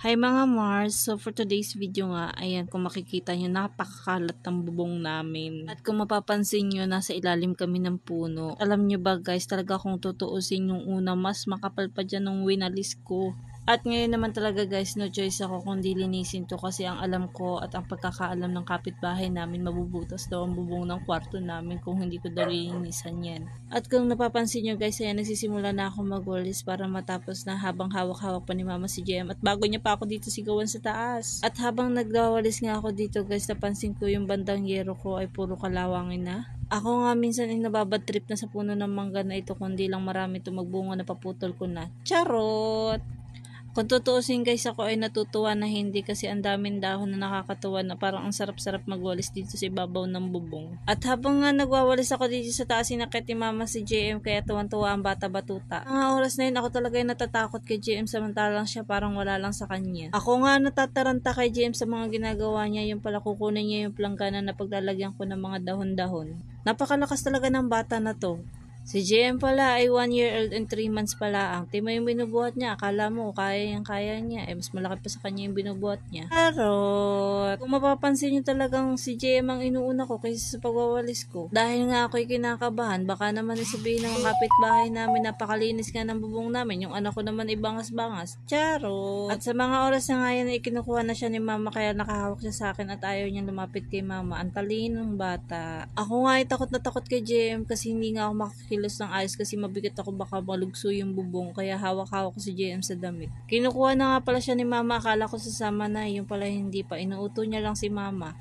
Hi mga Mars! So for today's video nga, ayan kung makikita nyo, napakakalat ng bubong namin. At kung mapapansin nyo, nasa ilalim kami ng puno. Alam nyo ba guys, talaga kung tutuusin yung una, mas makapal pa dyan nung winalis ko. At ngayon naman talaga guys, no choice ako kundi linisin to kasi ang alam ko at ang pagkakaalam ng kapitbahay namin, mabubutas daw ang bubong ng kwarto namin kung hindi ko daw linisan yan. At kung napapansin nyo guys, ayan nagsisimula na ako magwalis para matapos na habang hawak-hawak pa ni mama si JM at bago niya pa ako dito sigawan sa taas. At habang nagwawalis nga ako dito guys, napansin ko yung bandang yero ko ay puro kalawangin na. Ako nga minsan ay nababad trip na sa puno ng mangga na ito kundi lang marami tumagbunga na paputol ko na. Charot! Kung tutuusin guys, ako ay natutuwa na hindi kasi ang daming dahon na nakakatuwa na parang ang sarap-sarap magwalis dito sa ibabaw ng bubong. At habang nga nagwawalis ako dito sa taas, sinakit ni mama si JM kaya tuwan-tuwa ang bata batuta. Ang oras na yun ako talaga ay natatakot kay JM samantalang siya parang wala lang sa kanya. Ako nga natataranta kay JM sa mga ginagawa niya, yung pala kukunin niya yung planggana na paglalagyan ko ng mga dahon-dahon. Napakalakas talaga ng bata na to. Si JM pala ay 1 year old and 3 months pala ang tima yung binubuhat niya. Akala mo kaya niya. Mas malaki pa sa kanya yung binubuhat niya. Charot! Kung mapapansin niyo talagang si JM ang inuuna ko kaysa sa pagwawalis ko. Dahil nga ako'y kinakabahan, baka naman sabihin ng kapitbahay namin napakalinis nga ng bubong namin. Yung anak ko naman ibangas-bangas. Charot! At sa mga oras na ngayon ay kinukuha na siya ni mama kaya nakahawak siya sa akin at ayaw niyang lumapit kay mama. Ang talinong bata. Ako nga ay takot na takot kay JM kasi hindi nga ako kilos ng ayos kasi mabigat ako baka malugso yung bubong kaya hawak-hawak ko si JM sa damit. Kinukuha na nga pala siya ni mama, akala ko sasama na, yung pala hindi pa, inuuto niya lang si mama.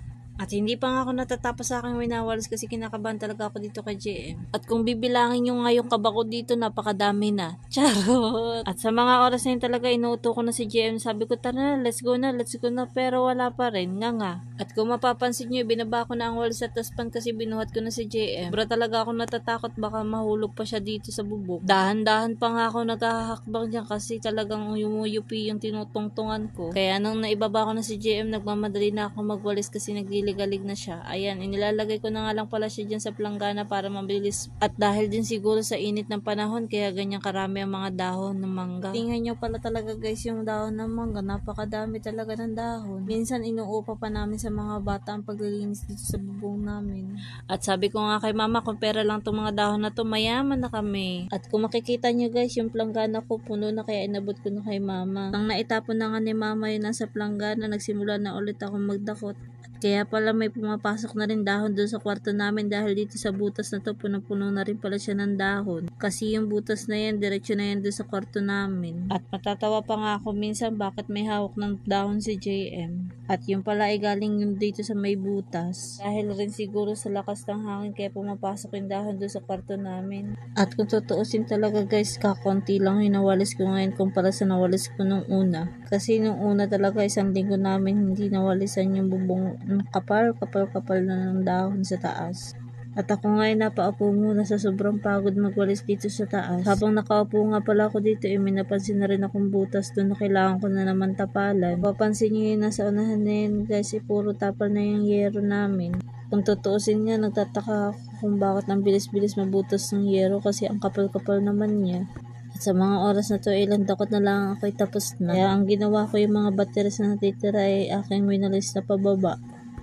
At hindi pa nga ako natatapos sa aking winawalis kasi kinakabahan talaga ako dito kay JM. At kung bibilangin nyo nga yung kaba ko dito, napakadami na. Charot! At sa mga oras na yun talaga, inuuto ko na si JM. Sabi ko, tara na, let's go na. Pero wala pa rin, nga. At kung mapapansin nyo, binaba ko na ang walis at taspan kasi binuhat ko na si JM. Sobra talaga ako natatakot baka mahulog pa siya dito sa bubong. Dahan-dahan pa nga ako naghahakbang dyan kasi talagang yumuyupi yung tinutungtungan ko. Kaya nung naibaba ko na si JM, nagmamadali na ako magwalis kasi naglilig-galig na siya. Ayan, inilalagay ko na nga lang pala siya dyan sa planggana para mabilis. At dahil din siguro sa init ng panahon, kaya ganyan karami ang mga dahon ng mangga. Tingnan nyo pala talaga guys yung dahon ng mangga. Napakadami talaga ng dahon. Minsan inuupa pa namin sa mga bata ang paglilinis dito sa bubong namin. At sabi ko nga kay mama, kung pera lang itong mga dahon na to, mayaman na kami. At kung makikita nyo guys, yung planggana ko puno na kaya inabot ko na kay mama. Nang naitapon na nga ni mama yun nasa planggana, nagsimula na ulit ako magdakot. Kaya pala may pumapasok na rin dahon doon sa kwarto namin dahil dito sa butas na to punong-puno na rin pala siya ng dahon. Kasi yung butas na yan, diretso na yan doon sa kwarto namin. At matatawa pa nga ako minsan bakit may hawak ng dahon si JM. At yung pala ay galing yung dito sa may butas. Dahil rin siguro sa lakas ng hangin kaya pumapasok yung dahon doon sa kwarto namin. At kung tutuusin talaga guys, kakonti lang yung nawalis ko ngayon kumpara sa nawalis ko nung una. Kasi nung una talaga isang linggo namin hindi nawalisan yung bubong kapal na ng dahon sa taas. At ako ngayon napaupo muna sa sobrang pagod magwalis dito sa taas. Habang nakaupo nga pala ako dito, may napansin na rin akong butas doon na kailangan ko na naman tapalan. Papansin nyo yun nasa unahan na yun guys, puro tapal na yung yero namin. Kung tutuusin nga, nagtataka ako kung bakit ang bilis-bilis mabutas ng yero kasi ang kapal-kapal naman niya. At sa mga oras na to, ilang dakot na lang ako'y tapos na. Kaya ang ginawa ko yung mga batteries na natitira ay aking winalis na pababa.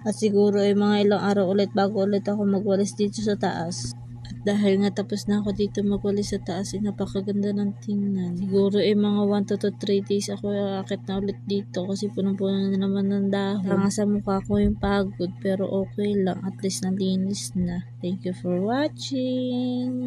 At siguro ay mga ilang araw ulit bago ulit ako magwalis dito sa taas. At dahil nga tapos na ako dito magwalis sa taas, ay napakaganda ng tingnan. Siguro ay mga 1 to 3 days ako akit na ulit dito kasi punong-puno na naman ng dahon. Parang sa mukha ko yung pagod pero okay lang, at least nalinis na. Thank you for watching!